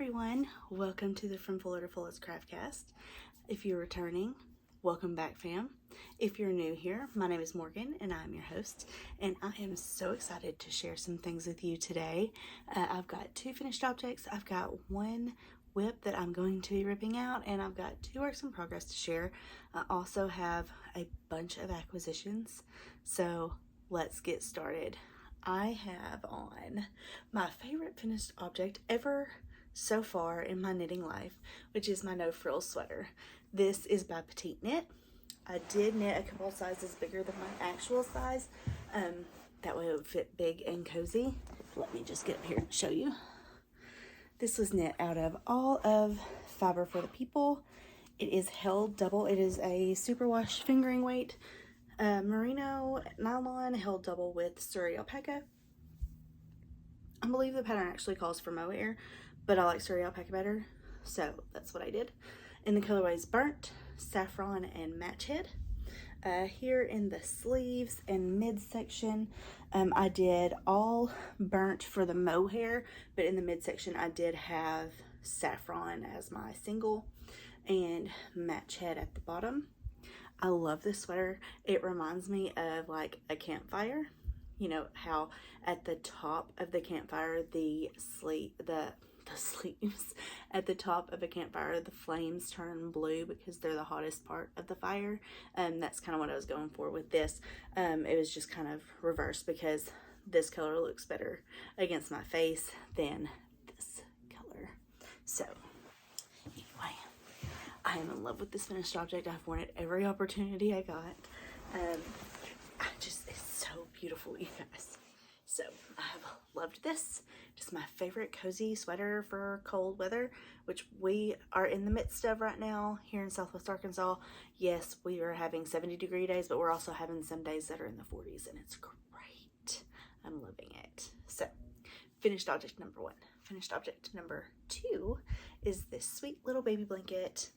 everyone, welcome to the From Fuller to Fullest Craftcast. If you're returning, welcome back, fam. If you're new here, my name is Morgan and I'm your host, and I am so excited to share some things with you today. I've got two finished objects. I've got one whip that I'm going to be ripping out, and I've got two works in progress to share. I also have a bunch of acquisitions, so let's get started. I have on my favorite finished object ever so far in my knitting life, which is my no frills sweater. This is by Petite Knit. I did knit a couple sizes bigger than my actual size. That way it would fit big and cozy. Let me just get up here and show you. This was knit out of all of Fiber for the People. It is held double. It is a superwash fingering weight merino nylon held double with Surrey alpaca. I believe the pattern actually calls for mohair, but I like Surrey alpaca better, so that's what I did. In the colorways Burnt, Saffron, and Match Head. Here in the sleeves and midsection, I did all Burnt for the mohair, but in the midsection I did have Saffron as my single and Match Head at the bottom. I love this sweater. It reminds me of like a campfire. You know how at the top of the campfire, the sleeves at the top of a campfire, the flames turn blue because they're the hottest part of the fire. That's kind of what I was going for with this. It was just kind of reversed because this color looks better against my face than this color. So anyway, I am in love with this finished object. I've worn it every opportunity I got. It's so beautiful, you guys. So I have loved this. Just my favorite cozy sweater for cold weather, which we are in the midst of right now here in Southwest Arkansas. Yes, we are having 70-degree days, but we're also having some days that are in the 40s, and it's great. I'm loving it. So finished object number one. Finished object number two is this sweet little baby blanket.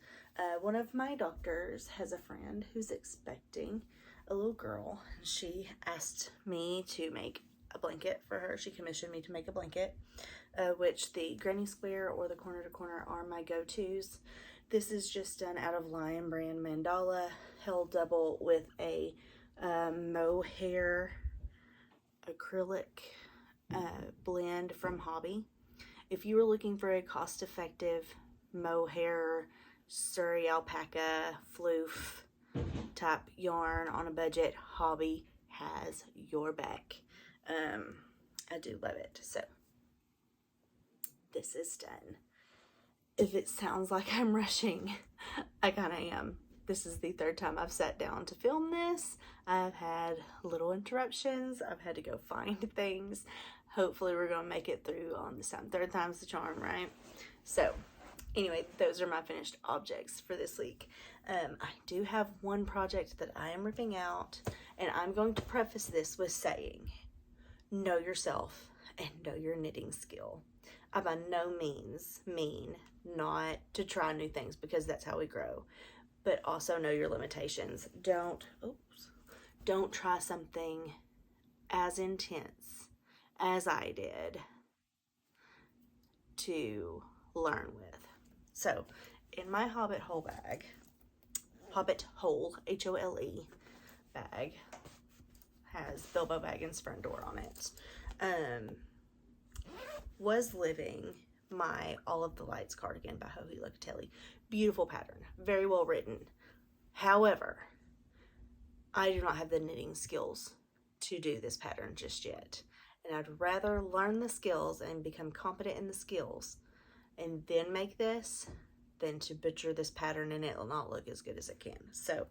One of my doctors has a friend who's expecting a little girl. She asked me to make a blanket for her. She commissioned me to make a blanket, which the granny square or the corner to corner are my go-tos. This is just done out of Lion brand mandala, held double with a mohair acrylic blend from Hobby. If you were looking for a cost-effective mohair Surrey alpaca floof type yarn on a budget, Hobby has your back. I do love it. So this is done. If it sounds like I'm rushing, I kind of am. This is the third time I've sat down to film this. I've had little interruptions. I've had to go find things. Hopefully we're going to make it through on this time. Third time's the charm, right? So anyway, those are my finished objects for this week. I do have one project that I am ripping out, and I'm going to preface this with saying, know yourself and know your knitting skill. I by no means mean not to try new things, because that's how we grow, but also know your limitations. Don't try something as intense as I did to learn with. So in my Hobbit Hole bag, Hobbit Hole, H-O-L-E bag, has Bilbo Baggins' front door on it. Was living my All of the Lights cardigan by Joji Locatelli. Beautiful pattern, very well written. However, I do not have the knitting skills to do this pattern just yet. And I'd rather learn the skills and become competent in the skills and then make this than to butcher this pattern and it will not look as good as it can. So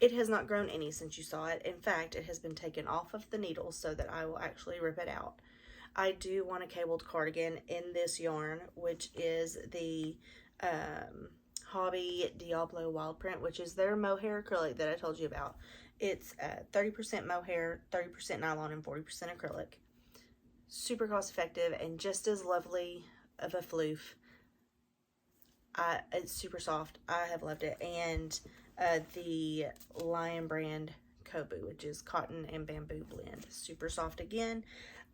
it has not grown any since you saw it. In fact, it has been taken off of the needle so that I will actually rip it out. I do want a cabled cardigan in this yarn, which is the Hobby Diablo Wild Print, which is their mohair acrylic that I told you about. It's 30% mohair, 30% nylon, and 40% acrylic. Super cost effective and just as lovely of a floof. It's super soft. I have loved it. And the Lion brand Kobu, which is cotton and bamboo blend. Super soft again.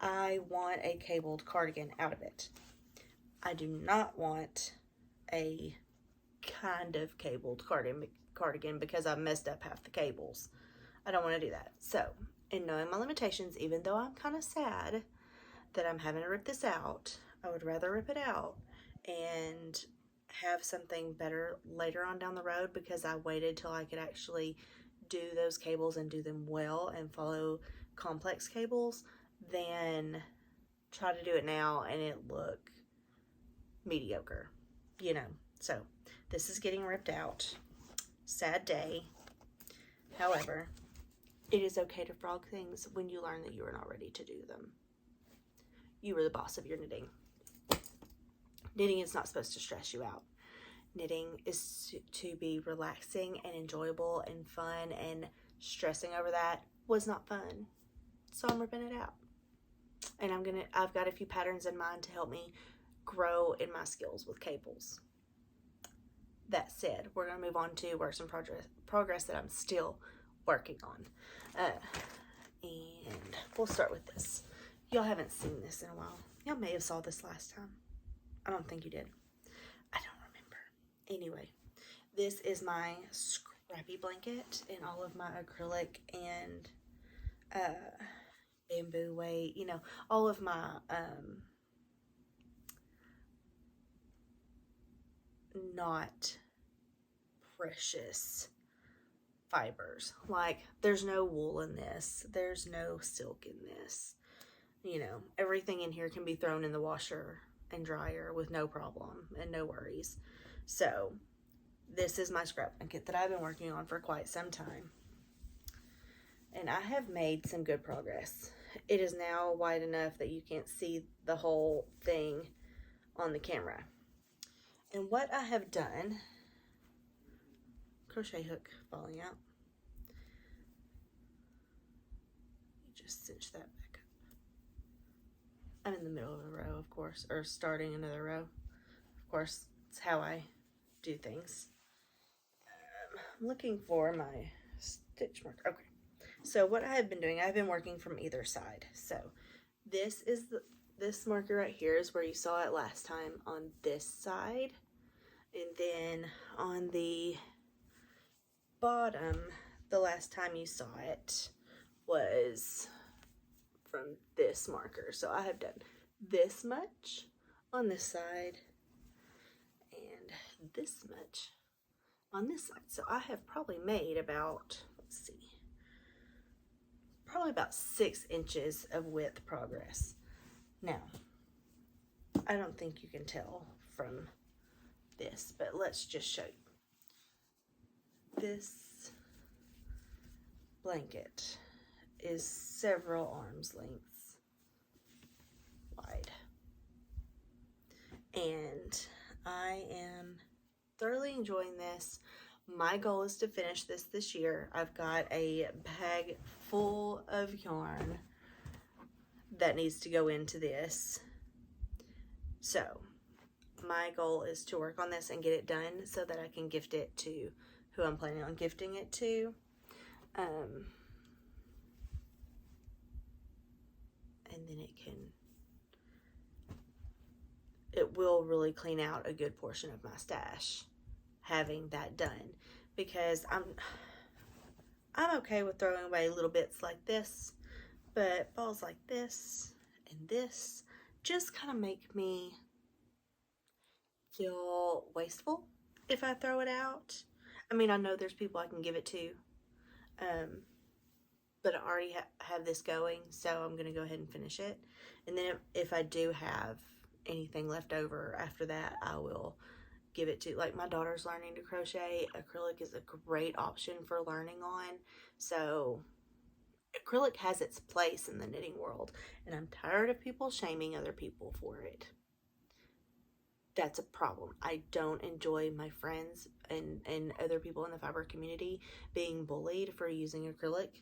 I want a cabled cardigan out of it. I do not want a kind of cabled cardigan because I messed up half the cables. I don't want to do that. So, in knowing my limitations, even though I'm kind of sad that I'm having to rip this out, I would rather rip it out and have something better later on down the road, because I waited till I could actually do those cables and do them well and follow complex cables, than try to do it now and it look mediocre, you know. So this is getting ripped out. Sad day. However, it is okay to frog things when you learn that you are not ready to do them. You are the boss of your knitting. Knitting is not supposed to stress you out. Knitting is to be relaxing and enjoyable and fun, and stressing over that was not fun. So I'm ripping it out. And I've got a few patterns in mind to help me grow in my skills with cables. That said, we're going to move on to works in progress that I'm still working on. And we'll start with this. Y'all haven't seen this in a while. Y'all may have saw this last time. I don't think you did. I don't remember. Anyway, this is my scrappy blanket in all of my acrylic and bamboo weight, you know, all of my not precious fibers. Like, there's no wool in this, there's no silk in this, you know, everything in here can be thrown in the washer and dryer with no problem and no worries. So this is my scrap blanket that I've been working on for quite some time, and I have made some good progress. It is now wide enough that you can't see the whole thing on the camera. And what I have done, crochet hook falling out, you just cinch that back up. I'm in the middle of a row, of course, or starting another row. Of course, it's how I do things. I'm looking for my stitch marker. Okay. So what I have been doing, I've been working from either side. So this is this marker right here is where you saw it last time on this side. And then on the bottom, the last time you saw it was from this marker. So I have done this much on this side and this much on this side. So I have probably made about, let's see, probably about 6 inches of width progress. Now, I don't think you can tell from this, but let's just show you. This blanket is several arms lengths wide, and I am thoroughly enjoying this. My goal is to finish this year. I've got a bag full of yarn that needs to go into this. So my goal is to work on this and get it done so that I can gift it to who I'm planning on gifting it to. And then it will really clean out a good portion of my stash having that done, because I'm okay with throwing away little bits like this, but balls like this and this just kind of make me feel wasteful if I throw it out. I mean, I know there's people I can give it to, but I already have this going, so I'm going to go ahead and finish it. And then if I do have anything left over after that, I will give it to, like, my daughter's learning to crochet. Acrylic is a great option for learning on. So acrylic has its place in the knitting world, and I'm tired of people shaming other people for it. That's a problem. I don't enjoy my friends and other people in the fiber community being bullied for using acrylic.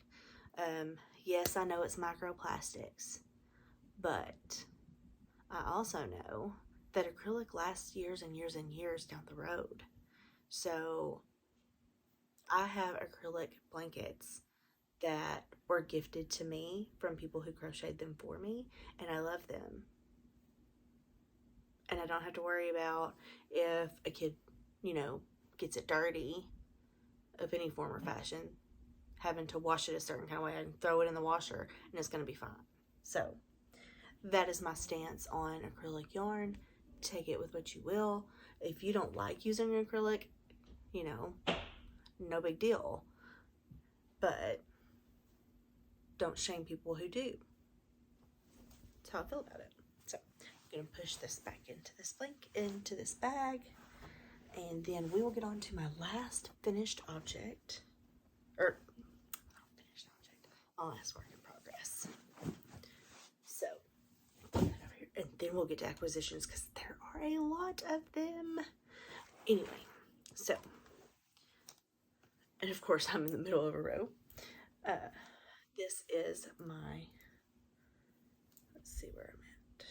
Yes, I know it's microplastics, but I also know that acrylic lasts years and years and years down the road. So I have acrylic blankets that were gifted to me from people who crocheted them for me, and I love them. and I don't have to worry about if a kid, gets it dirty of any form or fashion, having to wash it a certain kind of way and throw it in the washer, and it's going to be fine. So that is my stance on acrylic yarn. Take it with what you will. If you don't like using acrylic, no big deal. But don't shame people who do. That's how I feel about it. So I'm going to push this back into this bag, and then we will get on to my last finished object. My last work in progress. So, put that over here. And then we'll get to acquisitions because there are a lot of them. Anyway, so, and of course I'm in the middle of a row. This is my, let's see where I'm at.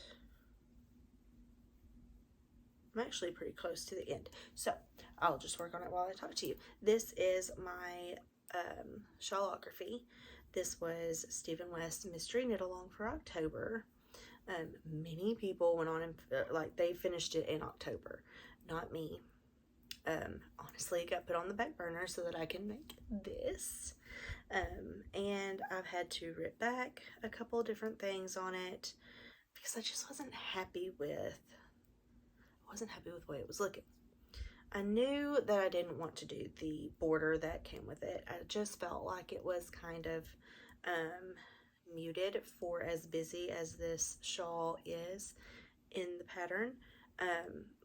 I'm actually pretty close to the end. So, I'll just work on it while I talk to you. This is my shawlography. This was Stephen West Mystery Knit Along for October. Many people went on and they finished it in October, not me. Honestly, it got put on the back burner so that I can make this. And I've had to rip back a couple of different things on it because I just wasn't happy with the way it was looking. I knew that I didn't want to do the border that came with it. I just felt like it was kind of muted for as busy as this shawl is in the pattern.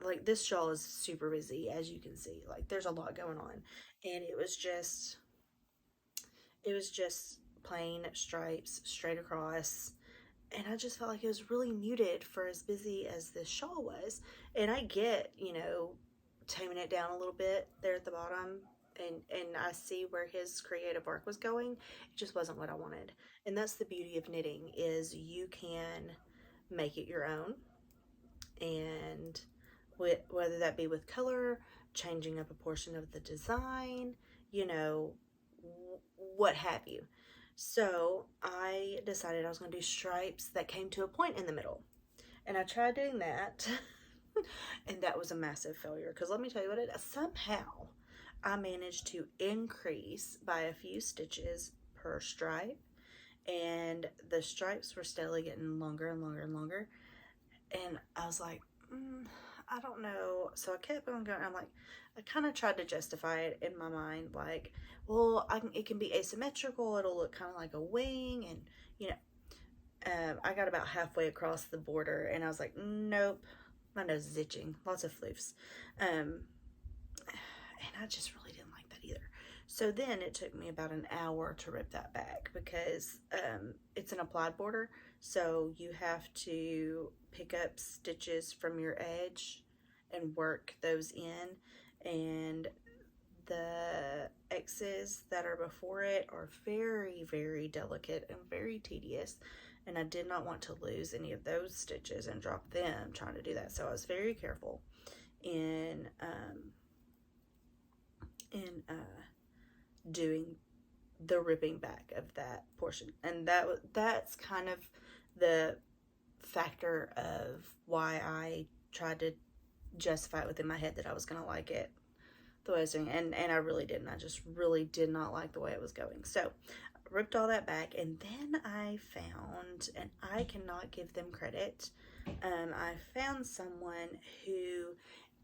Like this shawl is super busy, as you can see. Like there's a lot going on, and it was just plain stripes straight across, and I just felt like it was really muted for as busy as this shawl was. And I get, taming it down a little bit there at the bottom, and I see where his creative work was going. It just wasn't what I wanted. And that's the beauty of knitting, is you can make it your own, and whether that be with color, changing up a portion of the design, what have you. So I decided I was going to do stripes that came to a point in the middle, and I tried doing that. And that was a massive failure, because let me tell you what it is. Somehow I managed to increase by a few stitches per stripe, and the stripes were steadily getting longer and longer and longer, and I was like, I don't know. So I kept on going. I kind of tried to justify it in my mind, like, well, it can be asymmetrical, it'll look kind of like a wing, and I got about halfway across the border, and I was like, nope. My nose is itching, lots of floofs, and I just really didn't like that either. So then it took me about an hour to rip that back, because it's an applied border, so you have to pick up stitches from your edge and work those in, and the X's that are before it are very, very delicate and very tedious, and I did not want to lose any of those stitches and drop them trying to do that. So I was very careful in doing the ripping back of that portion, and that's kind of the factor of why I tried to justify it within my head that I was gonna like it the way I was doing it, and I really didn't. I just really did not like the way it was going. So I ripped all that back, and then I found, and I cannot give them credit, I found someone who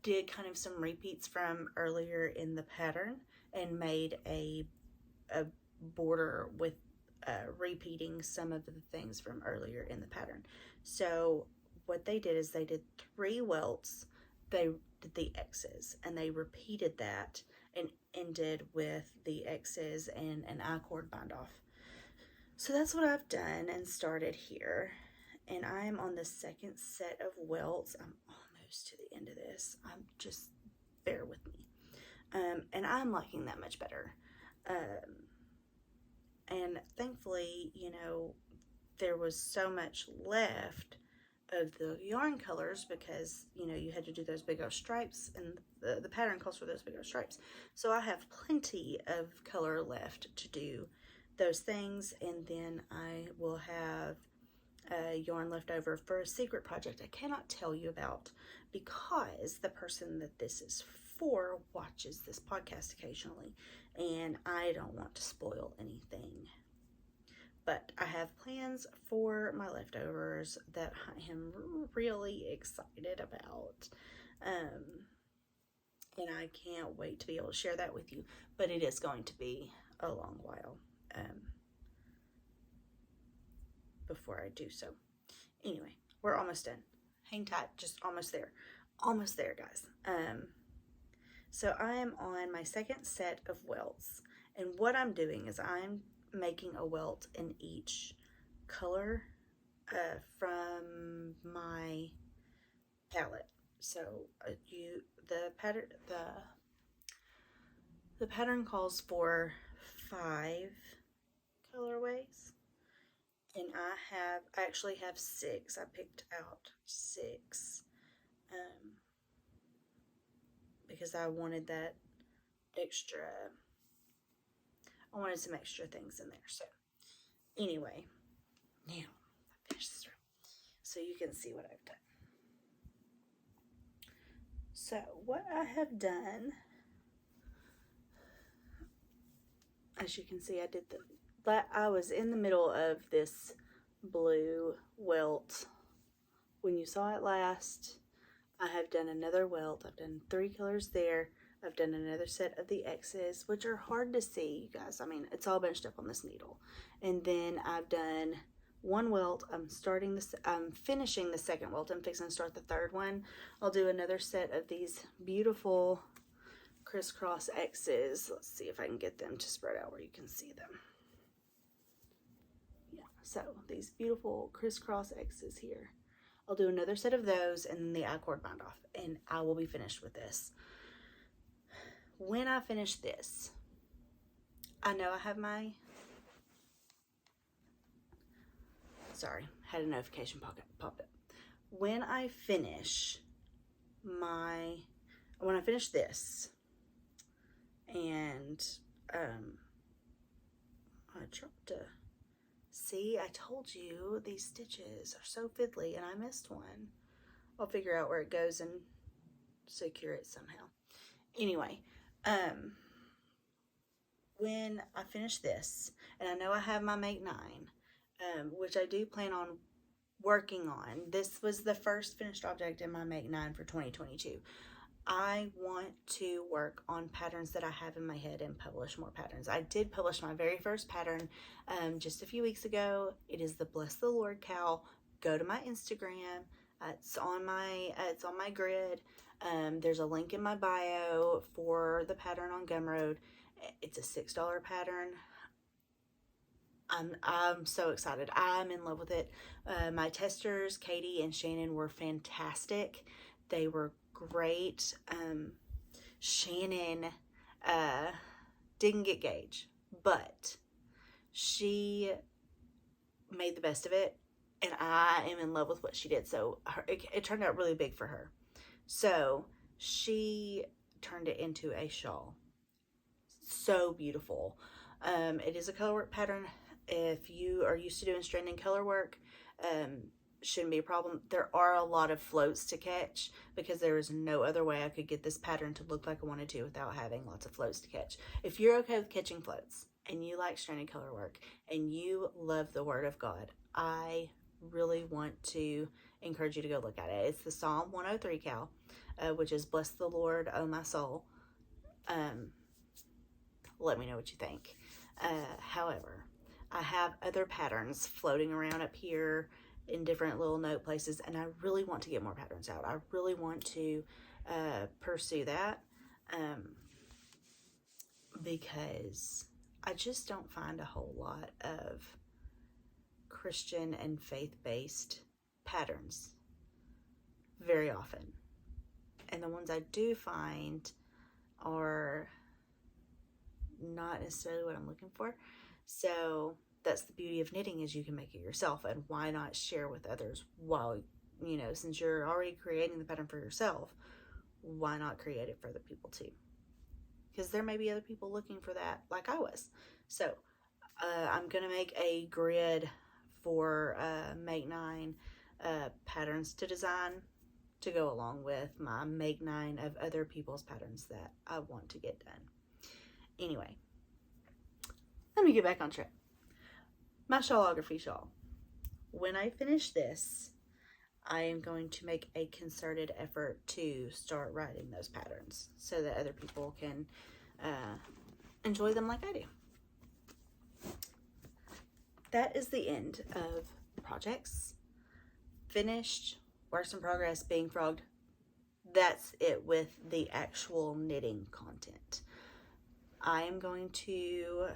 did kind of some repeats from earlier in the pattern and made a border with repeating some of the things from earlier in the pattern. So what they did is they did 3 welts, they did the X's, and they repeated that and ended with the X's and an I-cord bind off. So that's what I've done and started here, and I am on the second set of welts. I'm almost to the end of this. I'm just, bear with me. And I'm liking that much better. And thankfully, there was so much left of the yarn colors, because you had to do those big old stripes, and the pattern calls for those big old stripes. So I have plenty of color left to do those things, and then I will have yarn left over for a secret project I cannot tell you about because the person that this is for watches this podcast occasionally, and I don't want to spoil anything. But I have plans for my leftovers that I am really excited about. And I can't wait to be able to share that with you. But it is going to be a long while before I do so. Anyway, we're almost done. Hang tight, just almost there. Almost there, guys. So I am on my second set of welts. And what I'm doing is I'm making a welt in each color from my palette. So the pattern calls for 5 colorways, and I actually have 6. I picked out 6 because I wanted that extra. I wanted some extra things in there. So anyway, now I finish this room so you can see what I've done. So what I have done, as you can see, I was in the middle of this blue welt when you saw it last. I have done another welt. I've done 3 colors there. I've done another set of the X's, which are hard to see, you guys. I mean, it's all bunched up on this needle. And then I've done 1 welt. I'm finishing the second welt. I'm fixing to start the third one. I'll do another set of these beautiful crisscross X's. Let's see if I can get them to spread out where you can see them. Yeah, so these beautiful crisscross X's here. I'll do another set of those and then the I-cord bind off, and I will be finished with this. When I finish this, I know I have my, had a notification pop up. When I finish this, and I dropped a, see, I told you these stitches are so fiddly and I missed one. I'll figure out where it goes and secure it somehow. Anyway, when I finish this, and I know I have my Make 9, which I do plan on working on. This was the first finished object in my Make 9 for 2022. I want to work on patterns that I have in my head and publish more patterns. I did publish my very first pattern just a few weeks ago. It is the Bless the Lord cowl. Go to my Instagram. It's on my grid. There's a link in my bio for the pattern on Gumroad. It's a $6 pattern. I'm so excited. I'm in love with it. My testers, Katie and Shannon, were fantastic. They were great. Shannon didn't get Gage, but she made the best of it, and I am in love with what she did. So it turned out really big for her. So she turned it into a shawl. So beautiful. It is a colorwork pattern. If you are used to doing strand and color work, shouldn't be a problem. There are a lot of floats to catch because there is no other way I could get this pattern to look like I wanted to without having lots of floats to catch. If you're okay with catching floats and you like stranded color work and you love the Word of God, I really want to encourage you to go look at it. It's the Psalm 103 cowl, which is Bless the Lord, O my soul. Let me know what you think. However, I have other patterns floating around up here in different little note places, and I really want to get more patterns out. I really want to pursue that because I just don't find a whole lot of Christian and faith-based patterns very often. And the ones I do find are not necessarily what I'm looking for. So that's the beauty of knitting, is you can make it yourself, and why not share with others while, you know, since you're already creating the pattern for yourself, why not create it for other people too? Because there may be other people looking for that like I was. So I'm going to make a grid for Make 9 patterns to design to go along with my Make 9 of other people's patterns that I want to get done. Anyway, let me get back on track. My shawlography shawl. When I finish this, I am going to make a concerted effort to start writing those patterns so that other people can enjoy them like I do. That is the end of projects. Finished, works in progress, being frogged. That's it with the actual knitting content. I am going to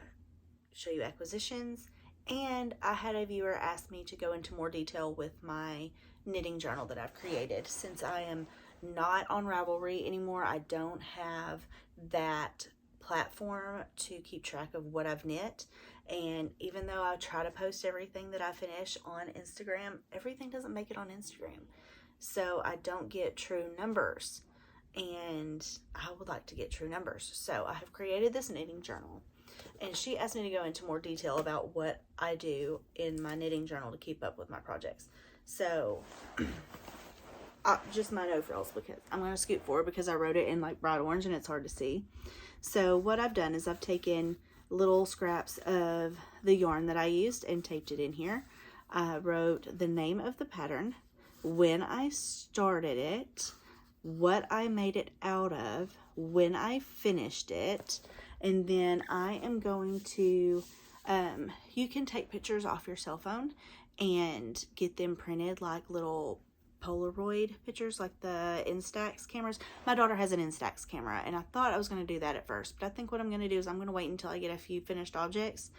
show you acquisitions, and I had a viewer ask me to go into more detail with my knitting journal that I've created. Since I am not on Ravelry anymore, I don't have that platform to keep track of what I've knit. And even though I try to post everything that I finish on Instagram, everything doesn't make it on Instagram. So I don't get true numbers, and I would like to get true numbers. So I have created this knitting journal, and she asked me to go into more detail about what I do in my knitting journal to keep up with my projects. So just my no frills, because I'm going to scoot forward because I wrote it in like bright orange and it's hard to see. So what I've done is I've taken little scraps of the yarn that I used and taped it in here. I wrote the name of the pattern, when I started it, what I made it out of, when I finished it, and then I am going to, you can take pictures off your cell phone and get them printed like little Polaroid pictures, like the Instax cameras. My daughter has an Instax camera, and I thought I was going to do that at first, but I think what I'm going to do is I'm going to wait until I get a few finished objects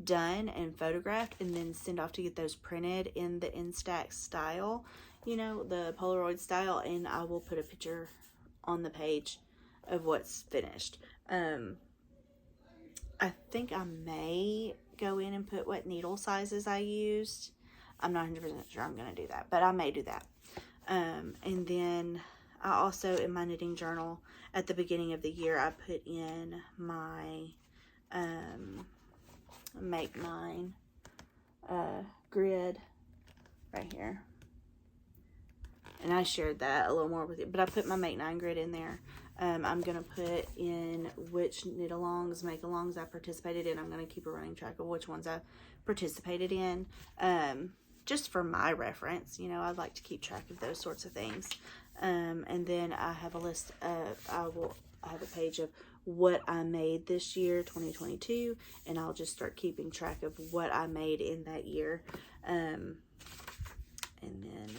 done and photographed, and then send off to get those printed in the Instax style, you know, the Polaroid style, and I will put a picture on the page of what's finished. I think I may go in and put what needle sizes I used. I'm not 100% sure I'm going to do that, but I may do that. And then I also, in my knitting journal, at the beginning of the year, I put in my Make 9 grid right here. And I shared that a little more with you, but I put my Make 9 grid in there. I'm going to put in which knit-alongs, make-alongs I participated in. I'm going to keep a running track of which ones I participated in. Just for my reference, you know, I'd like to keep track of those sorts of things. And then I have a list of, I have a page of what I made this year, 2022, and I'll just start keeping track of what I made in that year. And then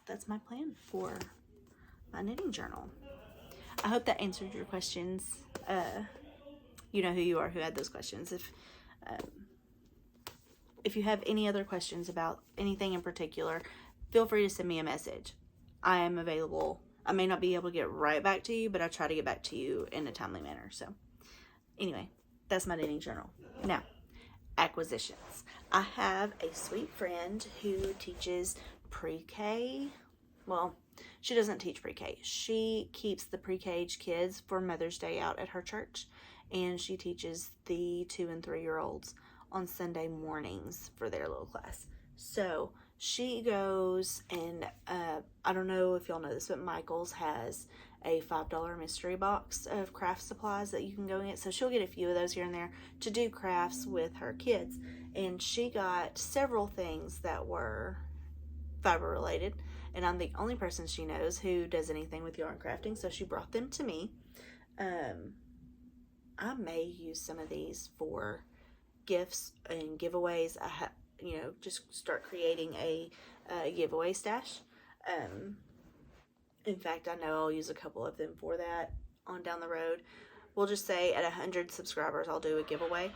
that's my plan for my knitting journal. I hope that answered your questions. You know who you are who had those questions. If you have any other questions about anything in particular, feel free to send me a message. I am available. I may not be able to get right back to you, but I try to get back to you in a timely manner. So anyway, that's my knitting journal. Now, acquisitions. I have a sweet friend who teaches pre-K. Well, she doesn't teach pre-K. She keeps the pre-K kids for Mother's Day out at her church, and she teaches the 2 and 3 year olds on Sunday mornings for their little class. So she goes and I don't know if y'all know this, but Michael's has a $5 mystery box of craft supplies that you can go and get. So she'll get a few of those here and there to do crafts with her kids. And she got several things that were fiber related, and I'm the only person she knows who does anything with yarn crafting, so she brought them to me. I may use some of these for gifts and giveaways. Just start creating a giveaway stash. In fact, I know I'll use a couple of them for that on down the road. We'll just say at 100 subscribers, I'll do a giveaway.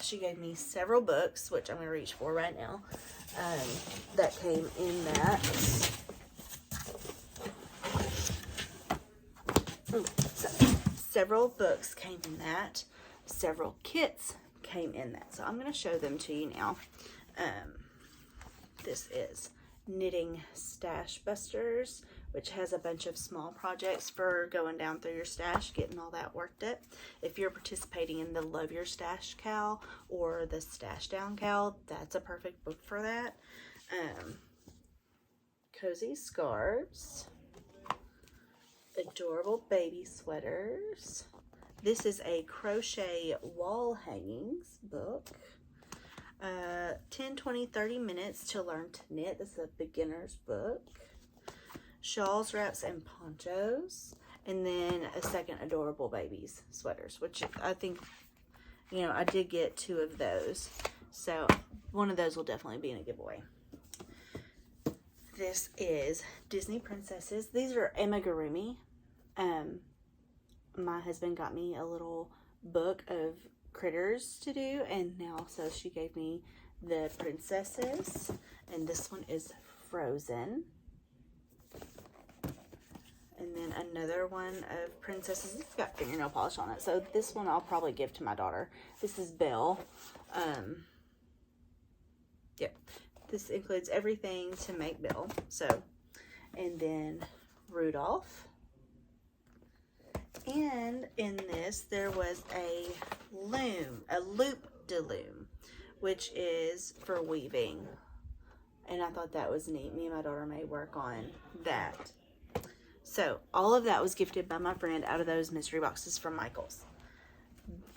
She gave me several books, which I'm going to reach for right now, that came in that. Several books came in that. Several kits came in that. So I'm going to show them to you now. This is Knitting Stash Busters which has a bunch of small projects for going down through your stash, getting all that worked up. If you're participating in the Love Your Stash Cal or the Stash Down Cal, that's a perfect book for that. Cozy scarves, adorable baby sweaters. This is a crochet wall hangings book. 10, 20, 30 minutes to learn to knit. This is a beginner's book. Shawls, wraps, and ponchos. And then a second adorable babies sweaters, which I think, you know, I did get 2 of those. So one of those will definitely be in a giveaway. This is Disney Princesses. These are amigurumi. My husband got me a little book of critters to do, and now so she gave me the princesses, and this one is Frozen, and then another one of princesses. It's got fingernail polish on it, so this one I'll probably give to my daughter. This is Belle. Yep, this includes everything to make Belle. So, and then Rudolph. And in this, there was a loop-de-loom, which is for weaving. And I thought that was neat. Me and my daughter may work on that. So, all of that was gifted by my friend out of those mystery boxes from Michael's.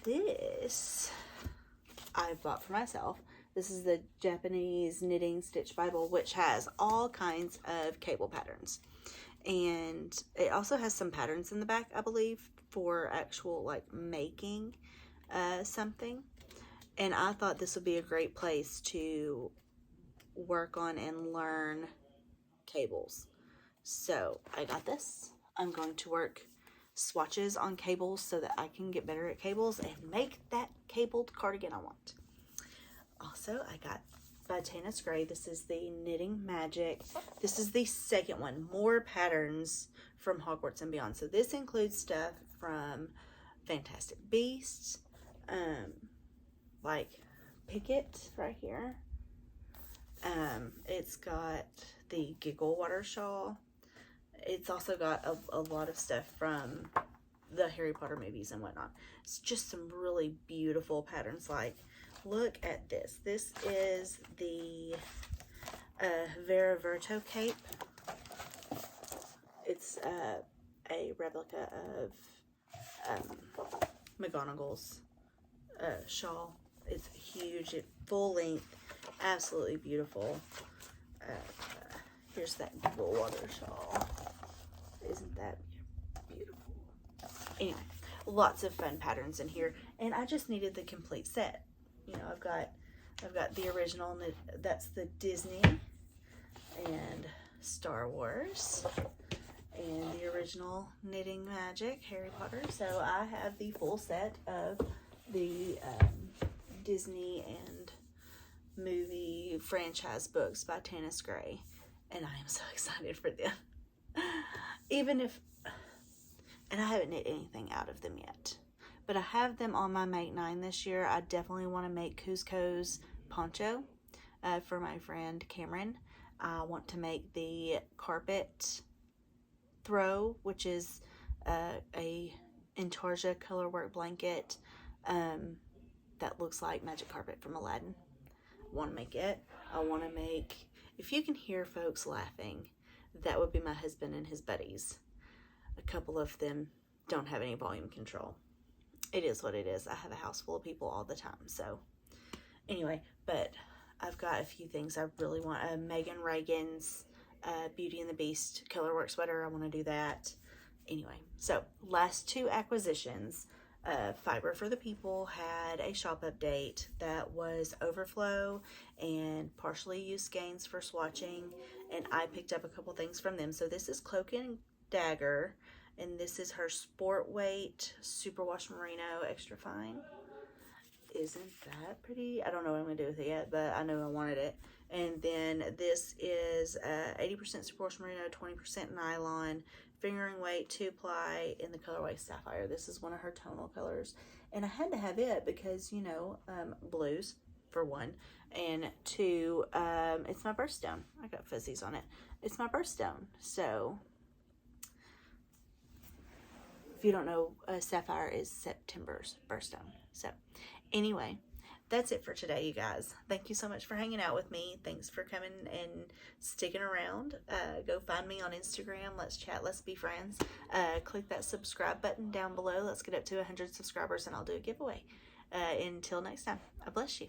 This, I bought for myself. This is the Japanese Knitting Stitch Bible, which has all kinds of cable patterns. And it also has some patterns in the back, I believe, for actual, like, making something. And I thought this would be a great place to work on and learn cables. So I got this. I'm going to work swatches on cables so that I can get better at cables and make that cabled cardigan I want. Also, I got by Tanis Gray. This is the Knitting Magic. This is the second one. More patterns from Hogwarts and Beyond. So this includes stuff from Fantastic Beasts, like Picket right here. It's got the Giggle Water Shawl. It's also got a lot of stuff from the Harry Potter movies and whatnot. It's just some really beautiful patterns. Like, look at this. This is the Vera Verto cape. It's a replica of McGonagall's shawl. It's huge, full length, absolutely beautiful. Here's that Giggle Water shawl. Isn't that beautiful? Anyway, lots of fun patterns in here, and I just needed the complete set. You know, I've got the original, that's the Disney and Star Wars, and the original Knitting Magic Harry Potter. So I have the full set of the Disney and movie franchise books by Tanis Gray, and I am so excited for them. Even if, and I haven't knit anything out of them yet, but I have them on my Make 9 this year. I definitely want to make Cusco's poncho for my friend Cameron. I want to make the carpet throw, which is a Intarsia colorwork blanket that looks like magic carpet from Aladdin. I want to make it. I want to make, if you can hear folks laughing, that would be my husband and his buddies. A couple of them don't have any volume control. It is what it is. I have a house full of people all the time. So anyway, but I've got a few things I really want. Megan Reagan's Beauty and the Beast colorwork sweater. I want to do that. Anyway, so last 2 acquisitions. Fiber for the People had a shop update that was overflow and partially used skeins for swatching, and I picked up a couple things from them. So this is Cloak and Dagger, and this is her sport weight superwash merino extra fine. Isn't that pretty? I don't know what I'm gonna do with it yet, but I know I wanted it. And then this is 80% superwash merino, 20% nylon, fingering weight, 2-ply in the colorway Sapphire. This is one of her tonal colors, and I had to have it because, you know, blues for 1, and 2, it's my birthstone. I got fuzzies on it. It's my birthstone, so you don't know, sapphire is September's birthstone. So anyway, that's it for today, you guys. Thank you so much for hanging out with me. Thanks for coming and sticking around. Go find me on Instagram. Let's chat. Let's be friends. Click that subscribe button down below. Let's get up to 100 subscribers and I'll do a giveaway. Until next time, I bless you.